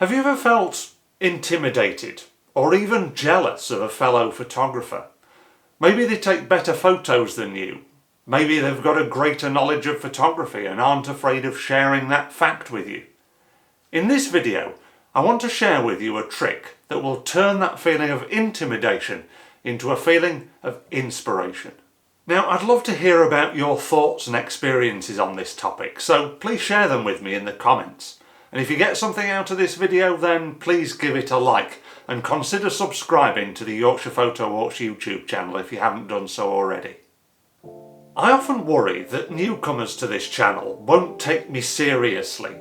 Have you ever felt intimidated or even jealous of a fellow photographer? Maybe they take better photos than you. Maybe they've got a greater knowledge of photography and aren't afraid of sharing that fact with you. In this video, I want to share with you a trick that will turn that feeling of intimidation into a feeling of inspiration. Now, I'd love to hear about your thoughts and experiences on this topic, so please share them with me in the comments. And if you get something out of this video, then please give it a like and consider subscribing to the Yorkshire Photo Walks YouTube channel if you haven't done so already. I often worry that newcomers to this channel won't take me seriously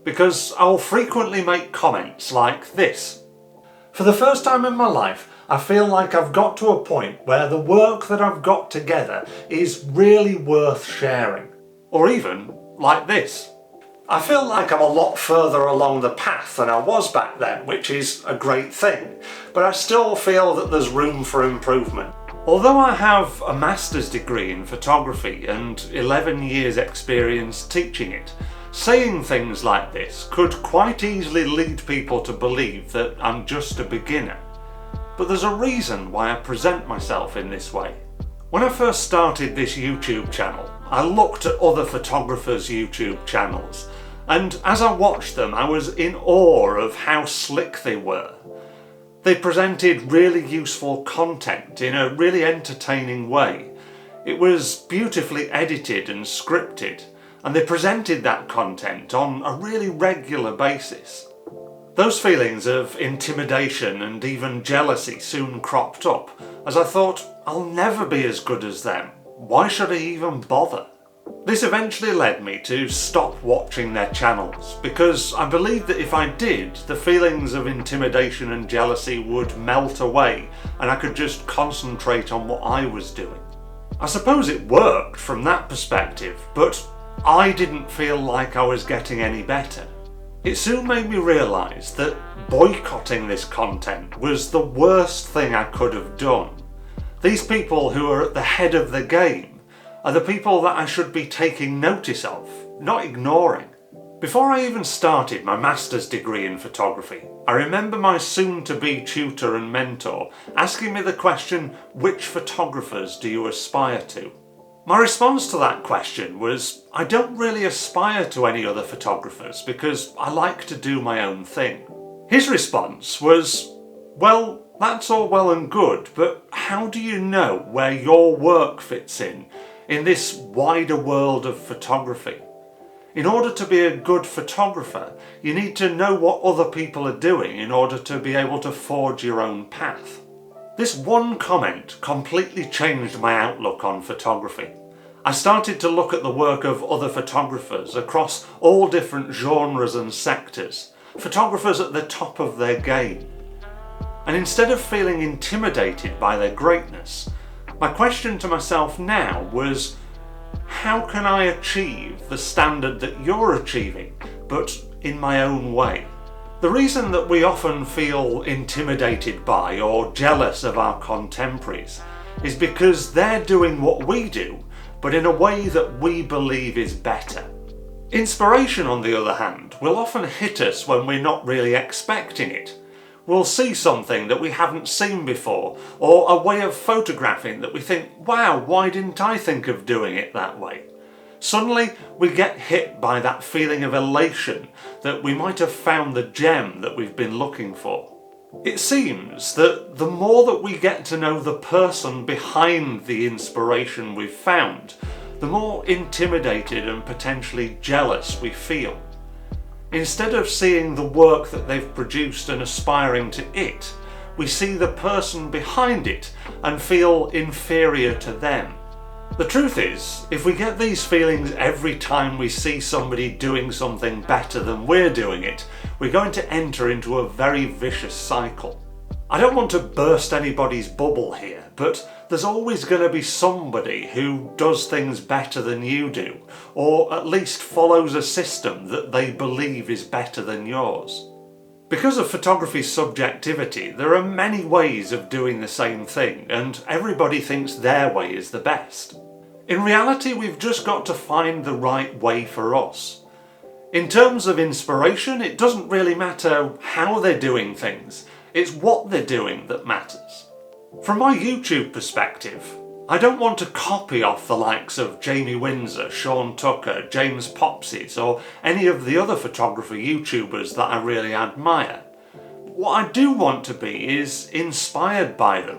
because I'll frequently make comments like this. For the first time in my life, I feel like I've got to a point where the work that I've got together is really worth sharing. Or even like this. I feel like I'm a lot further along the path than I was back then, which is a great thing, but I still feel that there's room for improvement. Although I have a master's degree in photography and 11 years experience teaching it, saying things like this could quite easily lead people to believe that I'm just a beginner. But there's a reason why I present myself in this way. When I first started this YouTube channel, I looked at other photographers' YouTube channels, and as I watched them, I was in awe of how slick they were. They presented really useful content in a really entertaining way. It was beautifully edited and scripted, and they presented that content on a really regular basis. Those feelings of intimidation and even jealousy soon cropped up, as I thought, I'll never be as good as them. Why should I even bother? This eventually led me to stop watching their channels, because I believed that if I did, the feelings of intimidation and jealousy would melt away and I could just concentrate on what I was doing. I suppose it worked from that perspective, but I didn't feel like I was getting any better. It soon made me realise that boycotting this content was the worst thing I could have done. These people who are at the head of the game are the people that I should be taking notice of, not ignoring. Before I even started my master's degree in photography, I remember my soon-to-be tutor and mentor asking me the question, which photographers do you aspire to? My response to that question was, I don't really aspire to any other photographers because I like to do my own thing. His response was, well, that's all well and good, but how do you know where your work fits in this wider world of photography? In order to be a good photographer, you need to know what other people are doing in order to be able to forge your own path. This one comment completely changed my outlook on photography. I started to look at the work of other photographers across all different genres and sectors, photographers at the top of their game. And instead of feeling intimidated by their greatness, my question to myself now was, how can I achieve the standard that you're achieving, but in my own way? The reason that we often feel intimidated by or jealous of our contemporaries is because they're doing what we do, but in a way that we believe is better. Inspiration, on the other hand, will often hit us when we're not really expecting it. We'll see something that we haven't seen before, or a way of photographing that we think, wow, why didn't I think of doing it that way? Suddenly, we get hit by that feeling of elation that we might have found the gem that we've been looking for. It seems that the more that we get to know the person behind the inspiration we've found, the more intimidated and potentially jealous we feel. Instead of seeing the work that they've produced and aspiring to it, we see the person behind it and feel inferior to them. The truth is, if we get these feelings every time we see somebody doing something better than we're doing it, we're going to enter into a very vicious cycle. I don't want to burst anybody's bubble here, but there's always going to be somebody who does things better than you do, or at least follows a system that they believe is better than yours. Because of photography's subjectivity, there are many ways of doing the same thing, and everybody thinks their way is the best. In reality, we've just got to find the right way for us. In terms of inspiration, it doesn't really matter how they're doing things, it's what they're doing that matters. From my YouTube perspective, I don't want to copy off the likes of Jamie Windsor, Sean Tucker, James Popsies, or any of the other photographer YouTubers that I really admire. What I do want to be is inspired by them,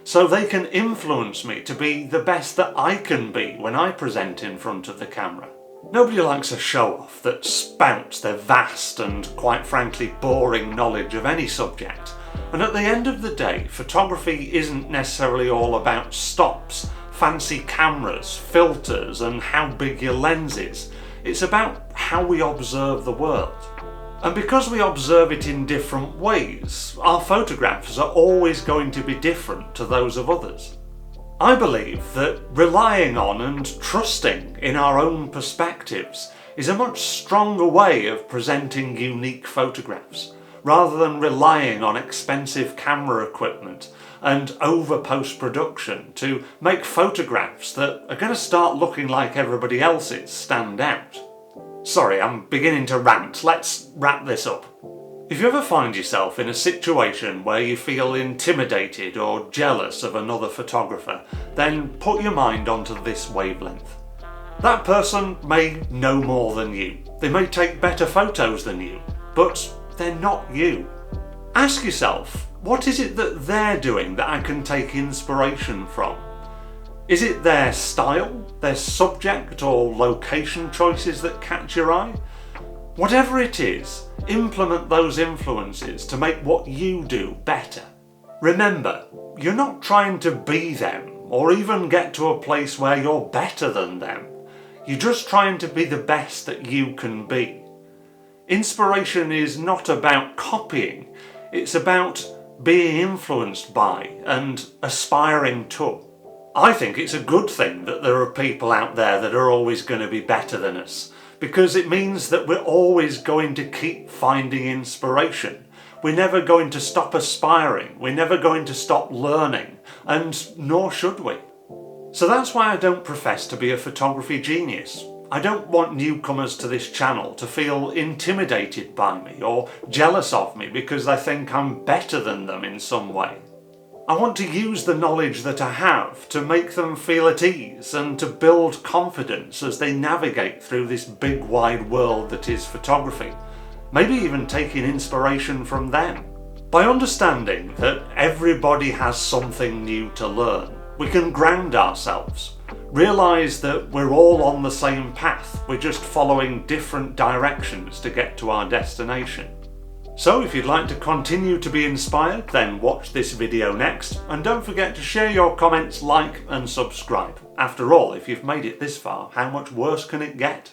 so they can influence me to be the best that I can be when I present in front of the camera. Nobody likes a show-off that spouts their vast and, quite frankly, boring knowledge of any subject. And at the end of the day, photography isn't necessarily all about stops, fancy cameras, filters, and how big your lens is. It's about how we observe the world. And because we observe it in different ways, our photographs are always going to be different to those of others. I believe that relying on and trusting in our own perspectives is a much stronger way of presenting unique photographs, rather than relying on expensive camera equipment and over post-production to make photographs that are going to start looking like everybody else's stand out. Sorry, I'm beginning to rant. Let's wrap this up. If you ever find yourself in a situation where you feel intimidated or jealous of another photographer, then put your mind onto this wavelength. That person may know more than you. They may take better photos than you, but they're not you. Ask yourself, what is it that they're doing that I can take inspiration from? Is it their style, their subject or location choices that catch your eye? Whatever it is, implement those influences to make what you do better. Remember, you're not trying to be them or even get to a place where you're better than them. You're just trying to be the best that you can be. Inspiration is not about copying, it's about being influenced by and aspiring to. I think it's a good thing that there are people out there that are always going to be better than us, because it means that we're always going to keep finding inspiration. We're never going to stop aspiring, we're never going to stop learning, and nor should we. So that's why I don't profess to be a photography genius. I don't want newcomers to this channel to feel intimidated by me or jealous of me because they think I'm better than them in some way. I want to use the knowledge that I have to make them feel at ease and to build confidence as they navigate through this big wide world that is photography, maybe even taking inspiration from them. By understanding that everybody has something new to learn, we can ground ourselves, realise that we're all on the same path, we're just following different directions to get to our destination. So if you'd like to continue to be inspired, then watch this video next, and don't forget to share your comments, like and subscribe. After all, if you've made it this far, how much worse can it get?